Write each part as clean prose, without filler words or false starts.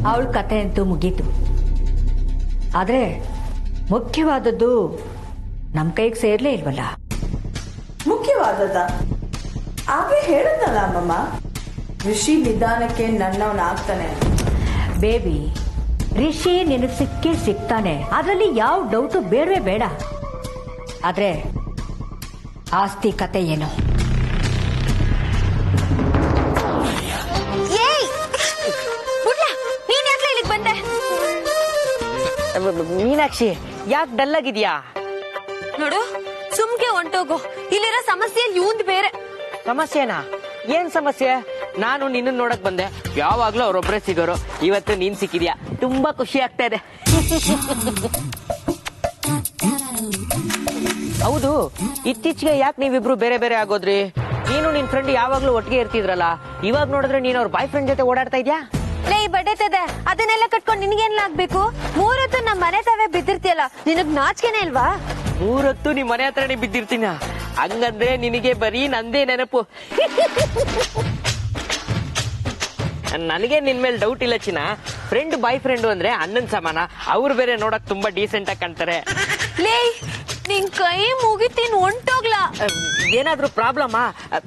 ಅವಳ ಕತೆ ಅಂತೂ ಮುಗೀತು. ಆದ್ರೆ ಮುಖ್ಯವಾದದ್ದು ನಮ್ ಕೈಗೆ ಸೇರ್ಲೇ ಇಲ್ವಲ್ಲ. ಮುಖ್ಯವಾದದ್ದ ಆಗ ಹೇಳದ್ನಲ್ಲ ಅಮ್ಮಮ್ಮ, ಋಷಿ ನಿಧಾನಕ್ಕೆ ನನ್ನವನಾಗ್ತಾನೆ. ಬೇಬಿ, ರಿಷಿ ನಿನಗೆ ಸಿಕ್ಕೇ ಸಿಗ್ತಾನೆ, ಅದರಲ್ಲಿ ಯಾವ ಡೌಟು ಬೇಡವೇ ಬೇಡ. ಆದ್ರೆ ಆಸ್ತಿ ಕತೆ ಏನು? ಬಂದೆ ಮೀನಾಕ್ಷಿ, ಯಾಕೆ ಡಲ್ ಆಗಿದ್ಯಾ? ನೋಡು, ಸುಮ್ಗೆ ಹೊಂಟೋಗು. ಇಲ್ಲಿರೋ ಸಮಸ್ಯೆ ಇವಂದ್ ಬೇರೆ. ಸಮಸ್ಯೆನಾ? ಏನ್ ಸಮಸ್ಯೆ? ನಾನು ನಿನ್ನ ನೋಡಕ್ ಬಂದೆ, ಯಾವಾಗ್ಲೂ ಅವ್ರೊಬ್ರೆ ಸಿಗೋರು. ಇವತ್ತು ನೀನ್ ಸಿಕ್ಕಿದ್ಯಾ, ತುಂಬಾ ಖುಷಿ ಆಗ್ತಾ ಇದೆ. ಹೌದು, ಇತ್ತೀಚೆಗೆ ಯಾಕೆ ನೀವಿಬ್ರು ಬೇರೆ ಬೇರೆ ಆಗೋದ್ರಿ? ನೀನು ನಿನ್ ಫ್ರೆಂಡ್ ಯಾವಾಗ್ಲೂ ಒಟ್ಟಿಗೆ ಇರ್ತಿದ್ರಲ್ಲ, ಇವಾಗ ನೋಡಿದ್ರೆ ನೀನ್ ಅವ್ರ ಬಾಯ್ ಫ್ರೆಂಡ್ ಜೊತೆ ಓಡಾಡ್ತಾ ಇದ್ಯಾ? ಲೇ, ಬಡ್ಡೆತದೆ ಅದನ್ನೆಲ್ಲ ಕಟ್ಕೊಂಡು ನಿನ್ಗೇನ್ಲಾಗ್ಬೇಕು? 3 ಹೊತ್ತು ನಮ್ ಮನೆ ತಾವೇ ಬಿದ್ದಿರ್ತಿಯಲ್ಲ, ನಿನಗ್ ನಾಚಿಕೆನೆ ಇಲ್ವಾ? 3 ಹೊತ್ತು ನಿಮ್ ಮನೆ ಹತ್ರನೇ ಬಿದ್ದಿರ್ತೀನ? ಹಂಗಂದ್ರೆ ನಿನಗೆ ಬರೀ ನಂದೇ ನೆನಪು. ನನಗೆ ನಿನ್ ಮೇಲೆ ಡೌಟ್ ಇಲ್ಲ ಚಿನ್ನ. ಫ್ರೆಂಡ್ ಬಾಯ್ ಫ್ರೆಂಡ್ ಅಂದ್ರೆ ಅಣ್ಣನ್ ಸಮಾನ, ಅವ್ರು ಬೇರೆ ನೋಡಕ್ ತುಂಬಾ ಡೀಸೆಂಟ್ ಆಗಿ ಕಾಣ್ತಾರೆ. ಲೇ, ನಿನ್ ಕೈ ಮುಗಿತೀನಿ, ಹೊಂಟೋಗ್ಲಾ? ಏನಾದ್ರೂ ಪ್ರಾಬ್ಲಮಾ?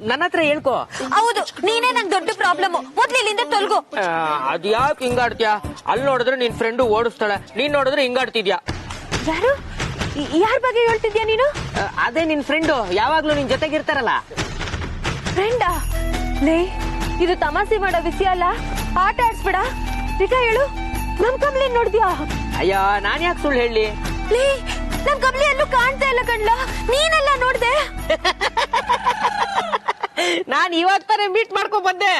ನನ್ನ ಹತ್ರ ಹೇಳ್ಕೊ. ಹೌದು, ನೀನೇ ನಂಗ್ ದೊಡ್ಡ ಪ್ರಾಬ್ಲಮ್. ಮೊದ್ಲು ಇಲ್ಲಿಂದ ತೊಲ್ಗು. ಅದ್ ಯಾಕೆ ಹಿಂಗಾಡ್ತೀಯಾ? ಅಲ್ಲಿ ನೋಡಿದ್ರೆ ನಿನ್ ಫ್ರೆಂಡ್ ಓಡಿಸ್ತಾಳೆ, ನೀನ್ ನೋಡಿದ್ರೆ ಹಿಂಗಾಡ್ತಿದ್ಯಾ. ಯಾರು? ಯಾರ ಬಗ್ಗೆ ಹೇಳ್ತಿದ್ಯಾ ನೀನು? ಅದೇ ನಿನ್ ಫ್ರೆಂಡು, ಯಾವಾಗ್ಲೂ ನಿನ್ ಜೊತೆಗಿರ್ತಾರಲ್ಲ. ಫ್ರೆಂಡಾ? ಲೇ, ಇದು ತಮಾಷೆ ಮಾಡೋ ವಿಷಯ ಅಲ್ಲ, ಆಟ ಆಡ್ಸ್ಬೇಡ. ನಿಜ ಹೇಳು, ನಮ್ ಕಮ್ಲಿ ನೋಡ್ದ್ಯಾ? ಅಯ್ಯೋ, ನಾನ್ ಯಾಕೆ ಸುಳ್ಳು ಹೇಳಿ? ಲೇ, ನಮ್ ಕಮ್ಲಿ ಎಲ್ಲೂ ಕಾಣ್ತಾ ಇಲ್ಲ ಕಣ್ಲ, ನೀನೆಲ್ಲ ನೋಡ್ದೆ? ನಾನ್ ಇವಾಗ ತಾನೇ ಮೀಟ್ ಮಾಡ್ಕೊಂಡ್ ಬಂದೆ.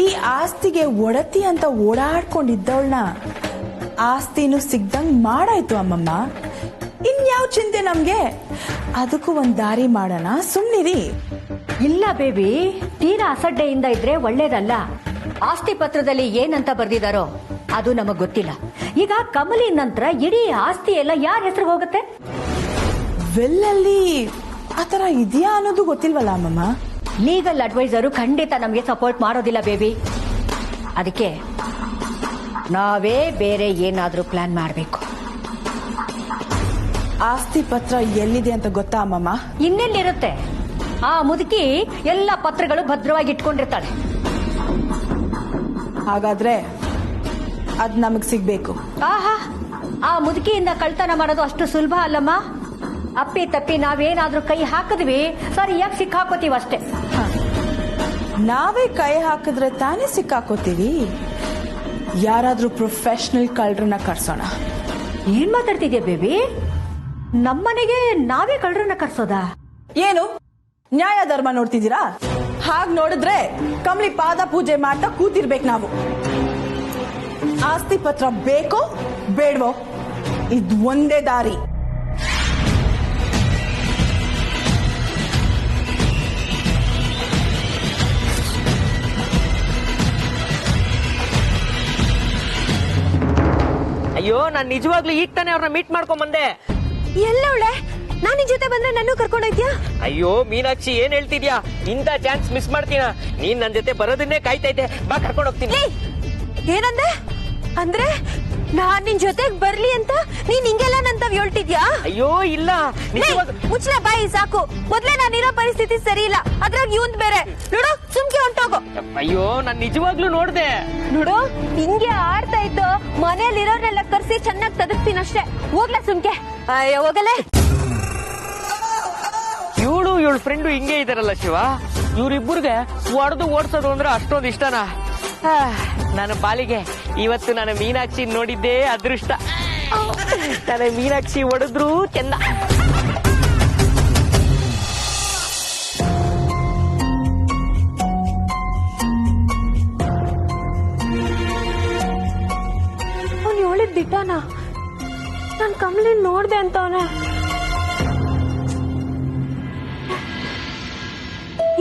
ಈ ಆಸ್ತಿಗೆ ಒಡತಿ ಅಂತ ಓಡಾಡ್ಕೊಂಡಿದ್ದವಳನ್ನ ಆಸ್ತಿನೂ ಸಿಗ್ದಂಗ್ ಮಾಡಾಯ್ತು ಅಮ್ಮಮ್ಮ. ಇನ್ಯಾವ ಚಿಂತೆ ನಮ್ಗೆ? ಅದಕ್ಕೂ ಒಂದ್ ದಾರಿ ಮಾಡೋಣ, ಸುಮ್ನಿರಿ. ಇಲ್ಲ ಬೇಬಿ, ತೀರಾ ಅಸಡ್ಡೆಯಿಂದ ಇದ್ರೆ ಒಳ್ಳೇದಲ್ಲ. ಆಸ್ತಿ ಪತ್ರದಲ್ಲಿ ಏನಂತ ಬರ್ದಿದಾರೋ ಅದು ನಮಗ್ ಗೊತ್ತಿಲ್ಲ. ಈಗ ಕಮಲಿ ನಂತರ ಇಡೀ ಆಸ್ತಿ ಎಲ್ಲ ಯಾರ ಹೆಸರು ಹೋಗುತ್ತೆ? ವೆಲ್ಲಲ್ಲಿ ಆತರ ಇದೆಯಾ ಅನ್ನೋದು ಗೊತ್ತಿಲ್ವಲ್ಲ ಅಮ್ಮಮ್ಮ. ಲೀಗಲ್ ಅಡ್ವೈಸರು ಖಂಡಿತ ನಮ್ಗೆ ಸಪೋರ್ಟ್ ಮಾಡೋದಿಲ್ಲ ಬೇಬಿ. ಅದಕ್ಕೆ ನಾವೇ ಬೇರೆ ಏನಾದ್ರೂ ಪ್ಲಾನ್ ಮಾಡ್ಬೇಕು. ಆಸ್ತಿ ಪತ್ರ ಎಲ್ಲಿದೆ ಅಂತ ಗೊತ್ತಾ ಅಮ್ಮಮ್ಮ? ಇನ್ನೆಲ್ಲಿರುತ್ತೆ? ಆ ಮುದುಕಿ ಎಲ್ಲ ಪತ್ರಗಳು ಭದ್ರವಾಗಿ ಇಟ್ಕೊಂಡಿರ್ತಾಳೆ. ಹಾಗಾದ್ರೆ ಅದ್ ನಮಗ್ ಸಿಗ್ಬೇಕು. ಆಹಾ, ಆ ಮುದುಕಿಯಿಂದ ಕಳ್ತನ ಮಾಡೋದು ಅಷ್ಟು ಸುಲಭ ಅಲ್ಲಮ್ಮ. ಅಪ್ಪಿ ತಪ್ಪಿ ನಾವೇನಾದ್ರೂ ಕೈ ಹಾಕಿದ್ವಿ, ಸರಿಯಾಗಿ ಸಿಕ್ಕಾಕೋತೀವಿ ಅಷ್ಟೇ. ನಾವೇ ಕೈ ಹಾಕಿದ್ರೆ ತಾನೇ ಸಿಕ್ಕಾಕೋತೀವಿ. ಯಾರಾದ್ರೂ ಪ್ರೊಫೆಷನಲ್ ಕಳ್ಳರನ್ನ ಕರ್ಸೋಣ. ಏನ್ ಮಾತಾಡ್ತಿದ್ಯಾ ಬೇಬಿ? ನಮ್ಮನೆಗೆ ನಾವೇ ಕಳ್ಳರನ್ನ ಕರ್ಸೋದಾ? ಏನು ನ್ಯಾಯ ಧರ್ಮ ನೋಡ್ತಿದ್ದೀರಾ? ಹಾಗ್ ನೋಡಿದ್ರೆ ಕಮಲಿ ಪಾದ ಪೂಜೆ ಮಾಡ್ತಾ ಕೂತಿರ್ಬೇಕು ನಾವು. ಆಸ್ತಿ ಪತ್ರ ಬೇಕೋ ಬೇಡವೋ, ಇದು ಒಂದೇ ದಾರಿ. ಅಯ್ಯೋ, ನಾನ್ ನಿಜವಾಗ್ಲೂ ಈಗ ತಾನೇ ಅವ್ರನ್ನ ಮೀಟ್ ಮಾಡ್ಕೊಂಡ್ ಬಂದೆ. ಎಲ್ಲವಳೆ? ನಾನ್ ನಿನ್ ಜೊತೆ ಬಂದ್ರೆ ನನ್ನೂ ಕರ್ಕೊಂಡೋಯ್ತ್ಯಾ? ಅಯ್ಯೋ ಮೀನಾಕ್ಷಿ, ಏನ್ ಹೇಳ್ತಿದ್ಯಾ? ಇಂಥ ಚಾನ್ಸ್ ಮಿಸ್ ಮಾಡ್ತೀನ? ನೀನ್ ನನ್ ಜೊತೆ ಬರೋದನ್ನೇ ಕಾಯ್ತೈತೆ. ಬಾ, ಕರ್ಕೊಂಡು ಹೋಗ್ತೀನಿ. ಏನಂದೆ? ಅಂದ್ರೆ ನಾನ್ ನಿನ್ ಜೊತೆಗ್ ಬರ್ಲಿ ಅಂತ ನೀನ್ ಹಿಂಗೆಲ್ಲ ನಂತಾವ್ ಹೇಳ್ತಿದ್ಯಾ? ಅಯ್ಯೋ ಇಲ್ಲ, ಮುಚ್ಚಲ ಬಾಯಿ, ಸಾಕು. ಮೊದ್ಲೇ ನಾನಿರೋ ಪರಿಸ್ಥಿತಿ ಸರಿ ಇಲ್ಲ, ಅದ್ರಾಗ ಇವಂದ್ ಬೇರೆ. ನೋಡು, ಸುಮ್ಕೆ ಹೊಂಟೋಗು. ಅಯ್ಯೋ, ನಾನ್ ನಿಜವಾಗ್ಲೂ ನೋಡ್ದೆ. ನೋಡು, ಹಿಂಗೆ ಆಡ್ತಾ ಇತ್ತು ಮನೇಲಿರೋರ್ನೆಲ್ಲ ಕರ್ಸಿ ಚೆನ್ನಾಗ್ ತದಕ್ತೀನಿ ಅಷ್ಟೇ. ಹೋಗ್ಲಾ ಸುಮ್ಕೆ? ಅಯ್ಯೋ, ಹೋಗಲೇ. ಇವಳು ಫ್ರೆಂಡು ಹಿಂಗೆ ಇದಾರಲ್ಲ ಶಿವ. ಇವ್ರಿಬ್ಬರಿಗೆ ಹೊಡೆದು ಓಡಿಸೋದು ಅಂದ್ರೆ ಅಷ್ಟೊಂದು ಇಷ್ಟನಾ? ನನ್ನ ಪಾಲಿಗೆ ಇವತ್ತು ನಾನು ಮೀನಾಕ್ಷಿ ನೋಡಿದ್ದೇ ಅದೃಷ್ಟ. ನನ್ನ ಮೀನಾಕ್ಷಿ ಹೊಡೆದ್ರು ಚೆಂದ. ಅವ್ನು ಹೇಳಿದ್ ದಿಟ್ಟಾನ? ನಾನ್ ಕಮಲಿ ನೋಡ್ದೆ ಅಂತವನ.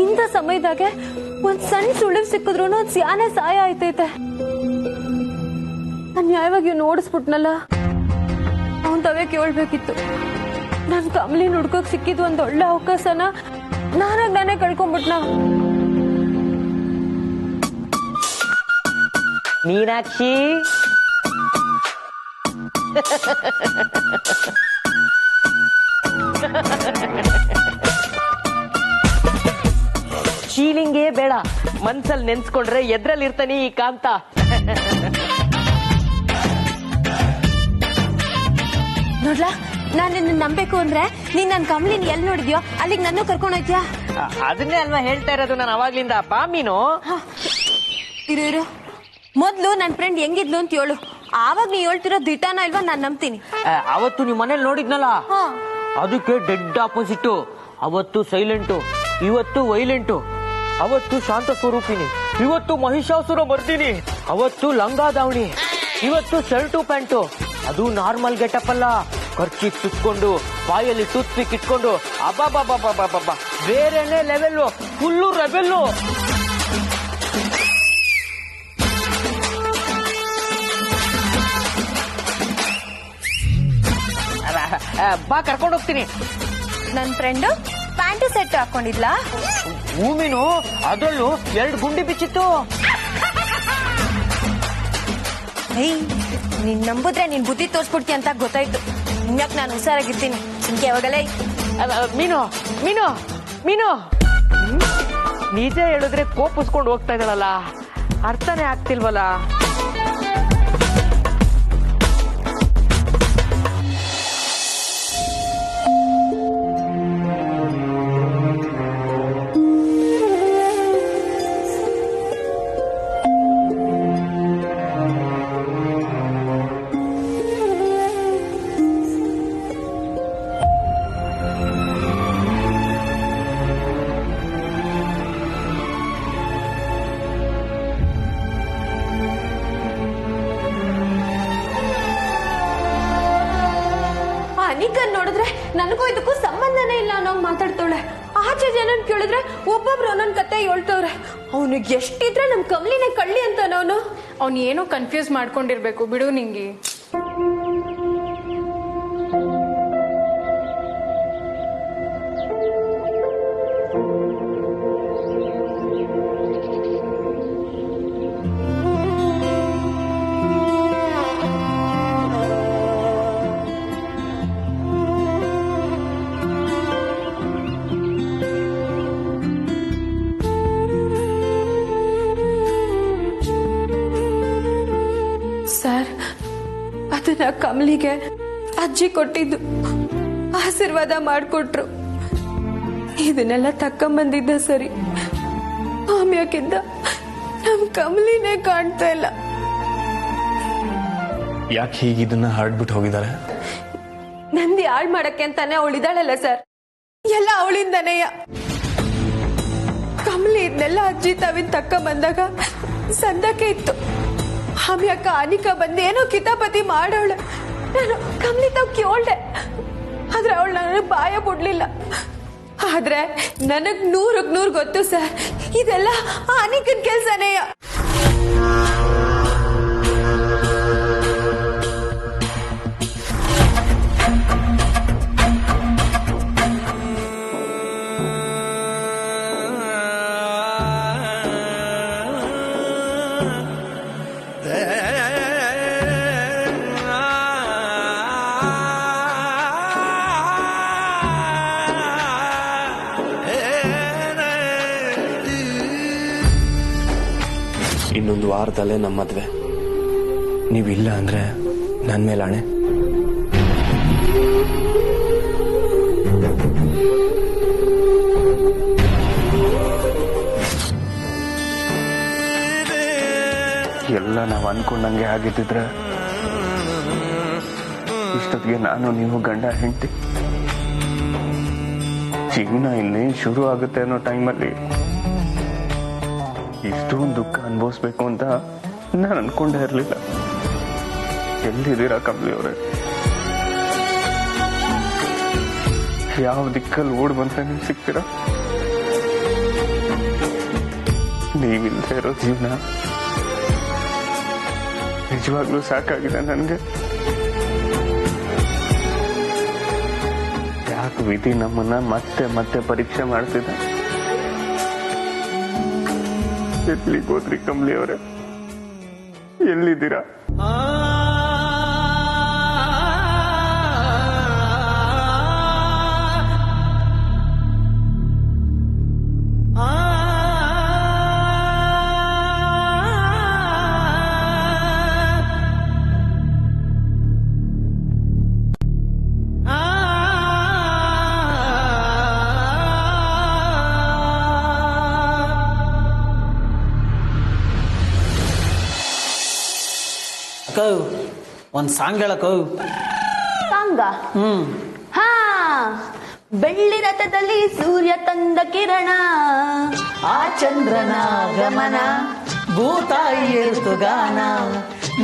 ಇಂಥ ಸಮಯದಾಗೆ ಒಂದ್ ಸಣ್ಣ ಸುಳಿವು ಸಿಕ್ಕಿದ್ರು ಒಂದ್ ಸ್ಯಾನೆ ಸಹಾಯ ಆಯ್ತೈತೆ. ನಾನ್ ನ್ಯಾಯವಾಗಿ ಇವ್ನು ಓಡಿಸ್ಬಿಟ್ನಲ್ಲ, ಅವನ್ ತವೆ ಕೇಳ್ಬೇಕಿತ್ತು. ನನ್ ಕಮಲಿ ಹುಡ್ಕೋಕ್ ಸಿಕ್ಕಿದ್ ಒಂದ್ ಒಳ್ಳೆ ಅವಕಾಶನ ನಾನೇ ಕಳ್ಕೊಂಡ್ಬಿಟ್ನ. ಮೀನಾಕ್ಷಿ, ಶೀಲಿಂಗೇ ಬೇಡ, ಮನ್ಸಲ್ಲಿ ನೆನ್ಸ್ಕೊಂಡ್ರೆ ಎದ್ರಲ್ಲಿ ಇರ್ತಾನೆ ಈ ಕಾಂತ. ನೋಡ್ಲಾ, ನಾನ್ ನಿನ್ನ ನಂಬೇಕು ಅಂದ್ರೆ ನೀನ್ ನನ್ ಕಮಲಿನ ಎಲ್ಲಿ ನೋಡಿದ್ಯೋ ಅಲ್ಲಿಗೆ ನನ್ನ ಕರ್ಕೊಂಡ್ ಹೋಯ್ತ್ಯಾ? ಅದನ್ನೇ ಅಲ್ವಾ ಹೇಳ್ತಾ ಇರೋದು ನಾನು ಅವಾಗ್ಲಿಂದ. ಬಾ ಮೀನು. ಇರು, ಮೊದ್ಲು ನನ್ ಫ್ರೆಂಡ್ ಹೆಂಗಿದ್ಲು ಅಂತ ಹೇಳು. ಆವಾಗ ನೀ ಹೇಳ್ತಿರೋ ದಿಟಾನ ಇಲ್ವಾ ನಾನ್ ನಂಬ್ತೀನಿ. ಅವತ್ತು ನಿಮ್ ಮನೇಲಿ ನೋಡಿದ್ನಲ್ಲ, ಅದಕ್ಕೆ ಡೆಡ್ ಆಪೋಸಿಟ್. ಅವತ್ತು ಸೈಲೆಂಟು, ಇವತ್ತು ವೈಲೆಂಟು. ಅವತ್ತು ಶಾಂತ ಸ್ವರೂಪಿನಿ, ಇವತ್ತು ಮಹಿಷಾಸುರ ಬರ್ತೀನಿ. ಅವತ್ತು ಲಂಗ ದಾವಣಿ, ಇವತ್ತು ಶರ್ಟು ಪ್ಯಾಂಟು. ಅದು ನಾರ್ಮಲ್ ಗೆಟಪ್ ಅಲ್ಲ, ಖರ್ಚಿ ಸುತ್ಕೊಂಡು ಬಾಯಲ್ಲಿ ಟೂತ್ ಪಿಕ್ ಇಟ್ಕೊಂಡು ಅಬ್ಬಾ ಬೇರೆನೆ ಲೆವೆಲ್ಲು, ಫುಲ್ಲು ರೆಬೆಲ್ಲು. ಬಾ ಕರ್ಕೊಂಡು ಹೋಗ್ತೀನಿ. ನನ್ ಫ್ರೆಂಡ್ ಪ್ಯಾಂಟು ಸೆಟ್ ಹಾಕೊಂಡಿದ್ಲಾ? ಹೂಮಿನು, ಅದ್ರಲ್ಲೂ 2 ಗುಂಡಿ ಬಿಚ್ಚಿತ್ತು. ನೀನ್ ನಂಬುದ್ರೆ ನೀನ್ ಬುದ್ಧಿ ತೋರ್ಸ್ಬಿಡ್ತಿ ಅಂತ ಗೊತ್ತಾಯ್ತು. ಇನ್ಯಾಕ್ ನಾನು ಹುಷಾರಾಗಿರ್ತೀನಿ. ಚಿಂಕೆ ಯಾವಾಗಲೇ ಮೀನು ಮೀನು ಮೀನು ನಿಜ ಹೇಳಿದ್ರೆ ಕೋಪಿಸ್ಕೊಂಡು ಹೋಗ್ತಾ ಇದ್ದಾಳಲ್ಲ, ಅರ್ಥನೇ ಆಗ್ತಿಲ್ವಲ್ಲ. ಅನಿಕನ್ ನೋಡಿದ್ರೆ ನನಗೂ ಇದಕ್ಕೂ ಸಂಬಂಧನೇ ಇಲ್ಲ ಅನ್ನೋ ಮಾತಾಡ್ತಾಳೆ. ಆಚೆ ಜನನ್ ಕೇಳಿದ್ರೆ ಒಬ್ಬೊಬ್ರು ಒಂದೊಂದ್ ಕತೆ ಹೇಳ್ತವ್ರೆ. ಅವನಿಗೆ ಎಷ್ಟಿದ್ರೆ ನಮ್ ಕಮಲಿನೇ ಕಳ್ಳಿ ಅಂತ ಅವನು. ಅವ್ನು ಏನೋ ಕನ್ಫ್ಯೂಸ್ ಮಾಡ್ಕೊಂಡಿರ್ಬೇಕು ಬಿಡು ನಿಂಗೆ. ಸರ್, ಅದನ್ನ ಕಮಲಿಗೆ ಅಜ್ಜಿ ಕೊಟ್ಟಿದ್ದು, ಆಶೀರ್ವಾದ ಮಾಡಿಕೊಟ್ರು. ಇದನ್ನೆಲ್ಲ ತಕ್ಕಂಬಂದಿದ್ದ ಸರಿ, ಆಮ್ಯಾಕಿಂದ ನಮ್ ಕಮಲಿನೇ ಕಾಣ್ತಾ ಇಲ್ಲ. ಯಾಕೆ ಹೀಗೆ ಇದನ್ನ ಹಾಡ್ಬಿಟ್ಟು ಹೋಗಿದ್ದಾರೆ? ನಂದಿ ಹಾಳ್ ಮಾಡಕ್ಕೆ ಅಂತಾನೆ ಅವಳಿದಾಳಲ್ಲ ಸರ್, ಎಲ್ಲ ಅವಳಿಂದನೇಯ. ಕಮಲಿ ಇದನ್ನೆಲ್ಲ ಅಜ್ಜಿ ತಾವಿನ ತಕ್ಕ ಬಂದಾಗ ಸಂದಕ್ಕೆ ಇತ್ತು. ಆಮ್ಯಾಕ ಅನಿಕಾ ಬಂದೇನೋ ಕಿತಾಪತಿ ಮಾಡೋಳ. ನಾನು ಕಮಲಿ ತಾವ್ ಕೇಳ್ದೆ, ಆದ್ರೆ ಅವಳು ನನಗೆ ಬಾಯ ಬಿಡ್ಲಿಲ್ಲ. ಆದ್ರೆ ನನಗ್ 100ಕ್ಕೆ 100 ಗೊತ್ತು ಸರ್, ಇದೆಲ್ಲ ಆ ಅನಿಕನ್ ಕೆಲ್ಸನೇಯ. ಇನ್ನೊಂದು ವಾರದಲ್ಲೇ ನಮ್ಮ ಮದ್ವೆ. ನೀವಿಲ್ಲ ಅಂದ್ರೆ ನನ್ನ ಮೇಲೆ ಆಣೆ. ಎಲ್ಲ ನಾವು ಅನ್ಕೊಂಡಂಗೆ ಆಗಿದ್ದಿದ್ರೆ ಇಷ್ಟೊತ್ತಿಗೆ ನಾನು ನೀವು ಗಂಡ ಹೆಂಡತಿ ಜೀವನ ಇಲ್ಲಿ ಶುರು ಆಗುತ್ತೆ ಅನ್ನೋ ಟೈಮಲ್ಲಿ ಇಷ್ಟೊಂದು ದುಃಖ ಅನುಭವಿಸ್ಬೇಕು ಅಂತ ನಾನು ಅನ್ಕೊಂಡೇ ಇರಲಿಲ್ಲ. ಎಲ್ಲಿದ್ದೀರಾ ಕಮಲಿ ಅವರೇ? ಯಾವ ದಿಕ್ಕಲ್ಲಿ ಓಡ್ ಬಂತ ನೀವು ಸಿಗ್ತೀರಾ? ನೀವಿಲ್ಲದೆ ಇರೋ ಜೀವನ ನಿಜವಾಗ್ಲೂ ಸಾಕಾಗಿದೆ ನನಗೆ. ಯಾಕೆ ವಿಧಿ ನಮ್ಮನ್ನ ಮತ್ತೆ ಮತ್ತೆ ಪರೀಕ್ಷೆ ಮಾಡ್ತಿದ್ದ? ಎಲ್ಲಿಗೆ ಹೋದ್ರಿ ಕಮಲಿ ಅವರೇ? ಎಲ್ಲಿದ್ದೀರಾ? ಒಂದ್ ಸಾಂಗ್ ಹೇಳಕೋ. ಸಾಂಗ? ಹಾ, ಬೆಳ್ಳಿ ರಥದಲ್ಲಿ ಸೂರ್ಯ ತಂದ ಕಿರಣ, ಆ ಚಂದ್ರನ ಗಮನ, ಭೂತಾಯಿ ಹೇಳ್ತು ಗಾನ,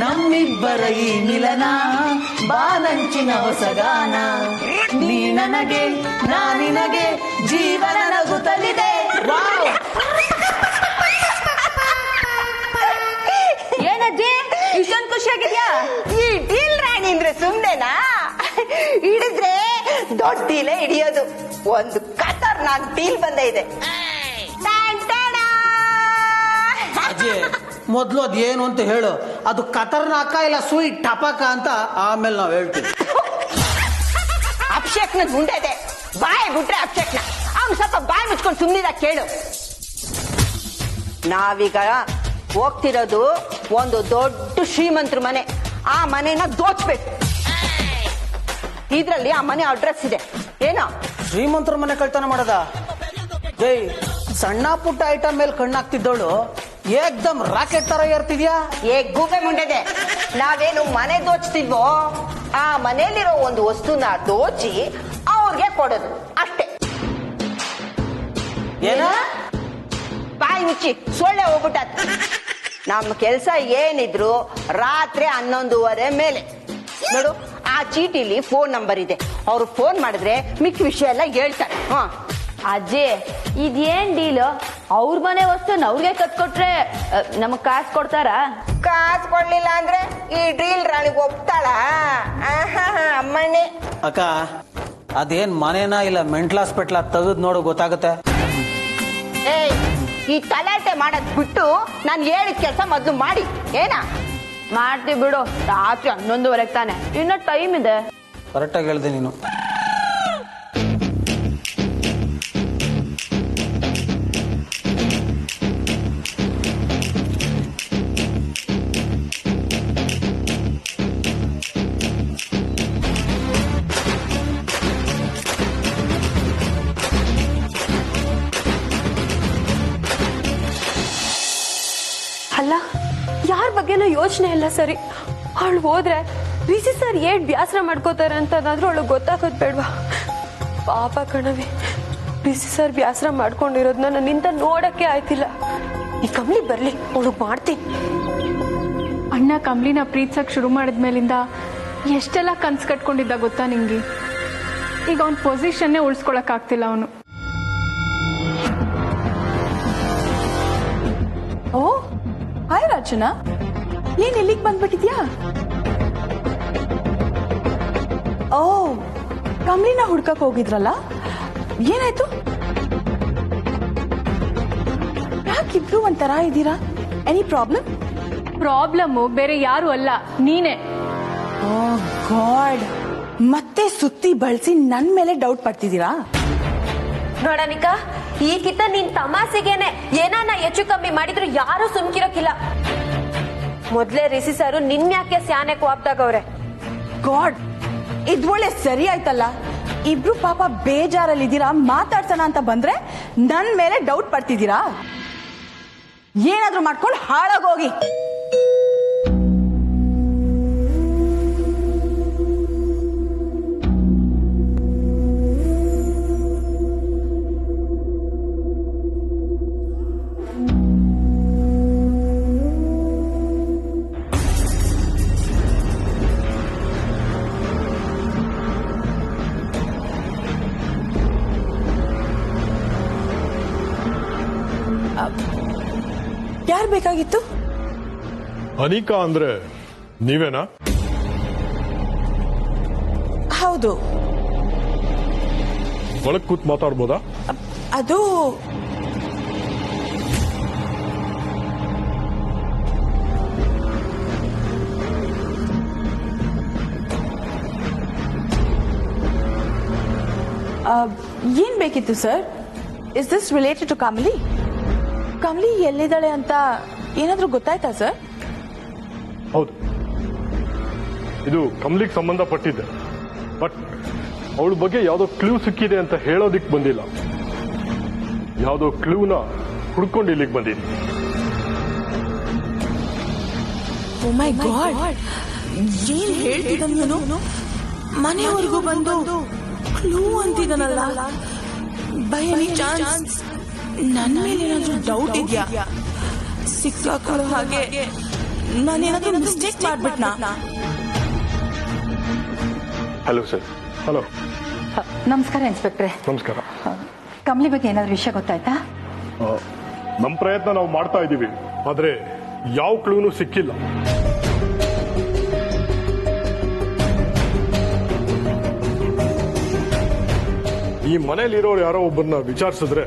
ನಮ್ಮಿಬ್ಬರ ಈ ಮಿಲನ, ಬಾನಂಚಿನ ಹೊಸಗಾನ, ನೀ ನನಗೆ ನಾ ನಿನಗೆ ಜೀವನ ನಗುತ್ತಲಿದೆ. ವಾವ್! ಏನಜ್ಜಿ ಇಷ್ಟೊಂದು ಖುಷಿಯಾಗಿದ್ಯಾ? ಈ ಡೀಲ್ ರಾಣಿ ಅಂದ್ರೆ ಸುಮ್ನೆನಾ? ಹಿಡಿದ್ರೆ ದೊಡ್ಡ ಡೀಲೇ ಹಿಡಿಯೋದು. ಒಂದು ಖತರ್ನಾಕ್ ಡೀಲ್ ಬಂದೈದೆ. ಅಜ್ಜಿ, ಮೊದ್ಲು ಅದ್ ಏನು ಅಂತ ಹೇಳು. ಅದು ಖತರ್ನಾಕ ಇಲ್ಲ ಸ್ವೀಟ್ ಟಪಕ ಅಂತ ಆಮೇಲೆ ನಾವ್ ಹೇಳ್ತೀವಿ. ಅಭಿಷೇಕ್ನ ಗುಂಡೆ ಇದೆ, ಬಾಯ್ ಬಿಟ್ರೆ ಅಭಿಷೇಕ್ನ. ಅವ್ನು ಸ್ವಲ್ಪ ಬಾಯ್ ಮುಚ್ಕೊಂಡು ಸುಮ್ಮನಿದ ಕೇಳು. ನಾವೀಗ ಹೋಗ್ತಿರೋದು ಒಂದು ದೊಡ್ಡ ಶ್ರೀಮಂತರ ಮನೆ. ಆ ಮನೆನ ದೋಚ್ಬೇಕು. ಇದ್ರಲ್ಲಿ ಆ ಮನೆ ಅಡ್ರೆಸ್ ಇದೆ. ಏನೋ ಶ್ರೀಮಂತರ ಮನೆ ಕಳ್ತನ ಮಾಡದ? ಜೈ, ಸಣ್ಣ ಪುಟ್ಟ ಐಟಮ್ ಮೇಲೆ ಕಣ್ಣಾಕ್ತಿದ್ದವಳು ಏಕ್ದಮ್ ರಾಕೆಟ್ ತರ ಏರ್ತಿದ್ಯಾ? ಗೂಬೆ ಮುಂಡೆದೆ. ನಾವೇನು ಮನೆ ದೋಚ್ತಿಲ್ವೋ, ಆ ಮನೆಯಲ್ಲಿರೋ ಒಂದು ವಸ್ತುನ ದೋಚಿ ಅವ್ರಿಗೆ ಕೊಡೋದು ಅಷ್ಟೇ. ಏನ? ಬಾಯಿ ಮುಚ್ಚಿ, ಸೊಳ್ಳೆ ಹೋಗ್ಬಿಟ್ಟ. ನಮ್ಮ ಕೆಲಸ ಏನಿದ್ರು ರಾತ್ರಿ 11:30 ಮೇಲೆ. ನೋಡು, ಆ ಚೀಟಿಲಿ ಫೋನ್ ನಂಬರ್ ಇದೆ. ಅವ್ರು ಫೋನ್ ಮಾಡಿದ್ರೆ ಮಿಕ್ಕ ವಿಷಯ ಎಲ್ಲ ಹೇಳ್ತಾರೆ. ಅಜ್ಜಿ, ಇದೇನ್ ಡೀಲು? ಅವ್ರ ಮನೆ ವಸ್ತುನ ಅವ್ರಿಗೆ ಕಟ್ಕೊಟ್ರೆ ನಮಗ್ ಕಾಸು ಕೊಡ್ತಾರ? ಕಾಸು ಕೊಡ್ಲಿಲ್ಲ ಅಂದ್ರೆ ಈ ಡೀಲ್ ರಾಣಿಗೆ ಒಪ್ತಾಳ? ಅಮ್ಮಣ್ಣೆ. ಅಕ್ಕ, ಅದೇನ್ ಮನೇನ ಇಲ್ಲ ಮೆಂಟಲ್ ಹಾಸ್ಪಿಟ್ಲ ತೆಗೆದ್ ನೋಡು ಗೊತ್ತಾಗುತ್ತೆ. ಏಯ್, ಈ ತಲಾಟೆ ಮಾಡೋದ್ ಬಿಟ್ಟು ನಾನು ಹೇಳಿದ ಕೆಲಸ ಮೊದ್ಲು ಮಾಡಿ. ಏನ ಮಾಡ್ತೀವಿ ಬಿಡು, ರಾತ್ರಿ 11:30 ತಾನೆ, ಇನ್ನ ಟೈಮ್ ಇದೆ. ಕರೆಕ್ಟಾಗಿ ಹೇಳ್ದೆ ನೀನು. ಅಲ್ಲ, ಯಾರ ಬಗ್ಗೆನೂ ಯೋಚನೆ ಇಲ್ಲ. ಸರಿ, ಅವಳು ಹೋದ್ರೆ ರಿಷಿ ಸರ್ ಏಟ್ ಬ್ಯಾಸರ ಮಾಡ್ಕೋತಾರೆ ಅಂತನಾದ್ರೂ ಅವಳು ಗೊತ್ತಾಗೋದ್ ಬೇಡ್ವಾ? ಪಾಪ ಕಣವಿ, ರಿಷಿ ಸರ್ ಬ್ಯಾಸರ ಮಾಡ್ಕೊಂಡಿರೋದನ್ನ ನನ್ನಿಂದ ನೋಡಕ್ಕೆ ಆಯ್ತಿಲ್ಲ. ಈ ಕಮ್ಲಿ ಬರ್ಲಿ, ಅವಳು ಮಾಡ್ತೀನಿ. ಅಣ್ಣ ಕಮ್ಲಿನ ಪ್ರೀತಿಸಕ್ ಶುರು ಮಾಡಿದ್ಮೇಲಿಂದ ಎಷ್ಟೆಲ್ಲ ಕನ್ಸ್ ಕಟ್ಕೊಂಡಿದ್ದ ಗೊತ್ತಾ ನಿಂಗೆ? ಈಗ ಅವನ ಪೊಸಿಷನ್ನೇ ಉಳಿಸ್ಕೊಳಕ್ ಆಗ್ತಿಲ್ಲ ಅವನು. ಓ, ಹಾಯ್ ರಾಜನಾ, ಏನ್ ಇಲ್ಲಿಗೆ ಬಂದ್ಬಿಟ್ಟಿದ್ಯಾ? ಓ, ಕಮ್ಲಿನ ಹುಡ್ಕಕ್ ಹೋಗಿದ್ರಲ್ಲ, ಏನಾಯ್ತು? ಯಾಕಿಬ್ರು ಒಂಥರ ಇದ್ದೀರಾ? Any problem? ಪ್ರಾಬ್ಲಮ್ ಬೇರೆ ಯಾರು ಅಲ್ಲ, ನೀನೇ. ಓ ಗಾಡ್, ಮತ್ತೆ ಸುತ್ತಿ ಬಳಸಿ ನನ್ ಮೇಲೆ ಡೌಟ್ ಪಡ್ತಿದ್ದೀರಾ? ನೋಡನಿಕಾ, ಈ ಕಿತ್ತ ನಿನ್ ತಮಾಸೆಗೇನೆ ಏನಾನ ಹೆಚ್ಚು ಕಮ್ಮಿ ಮಾಡಿದ್ರು ಯಾರು ಸುಮ್ಕಿರೋಕಿಲ್ಲ. ಮೊದ್ಲೇ ರಿಷಿ ಸಾರು ನಿನ್ಯಾಕೆ ಸ್ಯಾನೆ ಕೋಪ್ದಾಗವ್ರೆ. ಗಾಡ್, ಇದ್ ಒಳ್ಳೆ ಸರಿ ಆಯ್ತಲ್ಲ. ಇಬ್ರು ಪಾಪ ಬೇಜಾರಲ್ಲಿದ್ದೀರಾ, ಮಾತಾಡ್ಸೋಣ ಅಂತ ಬಂದ್ರೆ ನನ್ ಮೇಲೆ ಡೌಟ್ ಪಡ್ತಿದ್ದೀರಾ? ಏನಾದ್ರೂ ಮಾಡ್ಕೊಂಡು ಹಾಳಾಗೋಗಿ. ಯಾರು ಬೇಕಾಗಿತ್ತು? ಅನಿಕಾ ಅಂದ್ರೆ ನೀವೇನಾ? ಹೌದು. ಒಳಗ್ ಕೂತ್ ಮಾತಾಡ್ಬೋದಾ? ಅದು ಏನ್ ಬೇಕಿತ್ತು sir? Is this related to Kamali? Kamali ಎಲ್ಲಿದ್ದಾಳೆ ಅಂತ ಏನಾದ್ರೂ ಗೊತ್ತಾಯ್ತಾ ಸರ್? ಹೌದು, ಇದು ಕಮಲಿಗೆ ಸಂಬಂಧಪಟ್ಟಿದ್ದೆ. ಬಟ್ ಅವಳ ಬಗ್ಗೆ ಯಾವುದೋ ಕ್ಲೂ ಸಿಕ್ಕಿದೆ ಅಂತ ಹೇಳೋದಿಕ್ ಬಂದಿಲ್ಲ. ಯಾವುದೋ ಕ್ಲೂನ ಹುಡ್ಕೊಂಡು ಇಲ್ಲಿಗೆ ಬಂದಿದ್ದೀನಿ. ಓ ಮೈ ಗಾಡ್, ಏನ್ ಹೇಳ್ತಿದ್ದಾನು? ಮನೆಯವರೆಗೂ ಬಂದು ಕ್ಲೂ ಅಂತಿದ್ದಾನಲ್ಲ. ಬೈ ಎನಿ ಚಾನ್ಸ್ ನನ್ನ ಮೇಲೆ ಏನಾದ್ರೂ ಡೌಟ್ ಇದೆಯಾ? ಸಿಕ್ಕಾಕೊಳ್ಳೋ ಹಾಗೆ ನಾನೇನಾದ್ರೂ ಮಿಸ್ಟೇಕ್ ಮಾಡ್ಬಿಟ್ನಾ? Hello sir. ಹಲೋ, ನಮಸ್ಕಾರ ಇನ್ಸ್ಪೆಕ್ಟ್ರೆ. ನಮಸ್ಕಾರ. ಕಮಲಿ ಬಗ್ಗೆ ಏನಾದ್ರು ವಿಷಯ ಗೊತ್ತಾಯ್ತಾ? ನಮ್ಮ ಪ್ರಯತ್ನ ನಾವು ಮಾಡ್ತಾ ಇದ್ದೀವಿ, ಆದ್ರೆ ಯಾವ ಕ್ಲೂನು ಸಿಕ್ಕಿಲ್ಲ. ಈ ಮನೇಲಿರೋರು ಯಾರೋ ಒಬ್ಬರನ್ನ ವಿಚಾರಿಸಿದ್ರೆ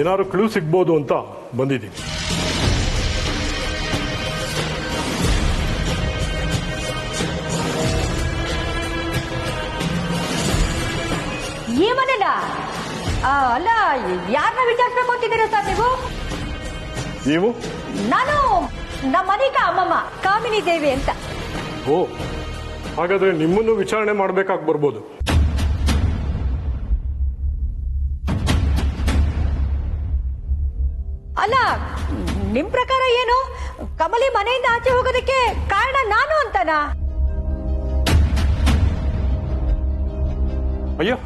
ಏನಾದ್ರು ಕ್ಲೂ ಸಿಗ್ಬೋದು ಅಂತ ಬಂದಿದ್ದೀನಿ. ಈ ಮನೇನ ಅಲ್ಲ, ಯಾರನ್ನ ವಿಚಾರಿಸ್ಬೇಕು ಅಂತಿದ್ದೀರಾ ಸರ್ ನೀವು? ನೀವು? ನಾನು ನಮ್ಮ ಮನೆಗ ಅಮ್ಮಮ್ಮ ಕಾಮಿನಿ ದೇವಿ ಅಂತ. ಓ, ಹಾಗಾದ್ರೆ ನಿಮ್ಮನ್ನು ವಿಚಾರಣೆ ಮಾಡ್ಬೇಕಾಗಿ ಬರ್ಬೋದು. ಅಲ್ಲ, ನಿಮ್ ಪ್ರಕಾರ ಏನು? ಕಮಲಿ ಮನೆಯಿಂದ ಆಚೆ ಹೋಗೋದಕ್ಕೆ ಕಾರಣ ನಾನು ಅಂತನಾ? ಅಯ್ಯೋ,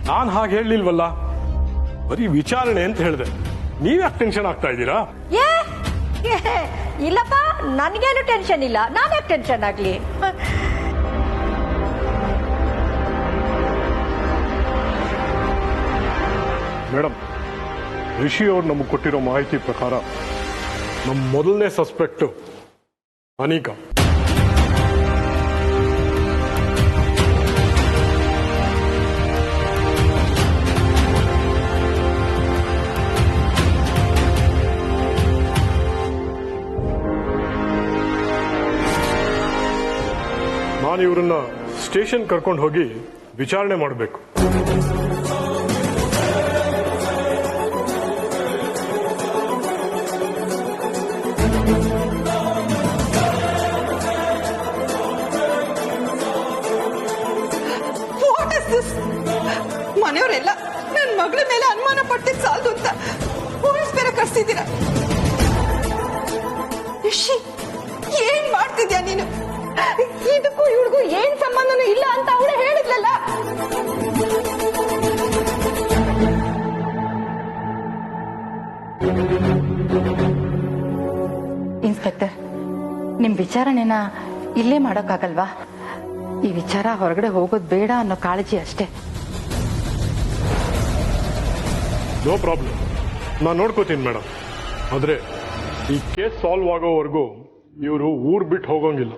ನಾನ್ ಹಾಗೆ ಹೇಳಲಿಲ್ವಲ್ಲ, ಬರೀ ವಿಚಾರಣೆ ಅಂತ ಹೇಳಿದೆ. ನೀವ್ಯಾಕೆ ಟೆನ್ಷನ್ ಆಗ್ತಾ ಇದ್ದೀರಾ? ಏ ಇಲ್ಲಪ್ಪ, ನನ್ಗೇನು ಟೆನ್ಷನ್ ಇಲ್ಲ. ನಾನ್ಯಾಕೆ ಟೆನ್ಷನ್ ಆಗ್ಲಿ? ಮೇಡಮ್, ರಿಷಿ ಅವ್ರು ನಮಗೆ ಕೊಟ್ಟಿರೋ ಮಾಹಿತಿ ಪ್ರಕಾರ ನಮ್ಮ ಮೊದಲನೇ ಸಸ್ಪೆಕ್ಟ್ ಅನಿಕಾ. ನಾನು ಇವರನ್ನ ಸ್ಟೇಷನ್ ಕರ್ಕೊಂಡು ಹೋಗಿ ವಿಚಾರಣೆ ಮಾಡಬೇಕು. ಮನೆಯವರೆಲ್ಲ ನನ್ನ ಮಗಳ ಮೇಲೆ ಅನುಮಾನ ಪಟ್ಟಿದ್ ಸಾಲದು ಅಂತ ಪೊಲೀಸ್ ಬೇರೆ ಕರ್ಸಿದ್ದೀರಾ. ರಿಷಿ, ಏನ್ ಮಾಡ್ತಿದ್ಯಾ ನೀನು? ಇದಕ್ಕೂ ಇವಳಿಗೂ ಏನ್ ಸಂಬಂಧನೂ ಇಲ್ಲ ಅಂತ ಅವಳು ಹೇಳಿದ್ಲಲ್ಲ. ಇನ್ಸ್ಪೆಕ್ಟರ್, ನಿಮ್ ವಿಚಾರಣೆನ ಇಲ್ಲೇ ಮಾಡೋಕ್ಕಾಗಲ್ವಾ? ಈ ವಿಚಾರ ಹೊರಗಡೆ ಹೋಗೋದು ಬೇಡ ಅನ್ನೋ ಕಾಳಜಿ ಅಷ್ಟೇ. ನೋ ಪ್ರಾಬ್ಲಮ್, ನಾನು ನೋಡ್ಕೋತೀನಿ ಮೇಡಮ್. ಆದ್ರೆ ಈ ಕೇಸ್ ಸಾಲ್ವ್ ಆಗೋವರೆಗೂ ಇವರು ಊರ್ ಬಿಟ್ಟು ಹೋಗೋಂಗಿಲ್ಲ.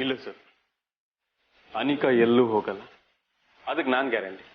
ಇಲ್ಲ ಸರ್, ಅನಿಕಾ ಎಲ್ಲೂ ಹೋಗಲ್ಲ, ಅದಕ್ಕೆ ನಾನು ಗ್ಯಾರಂಟಿ.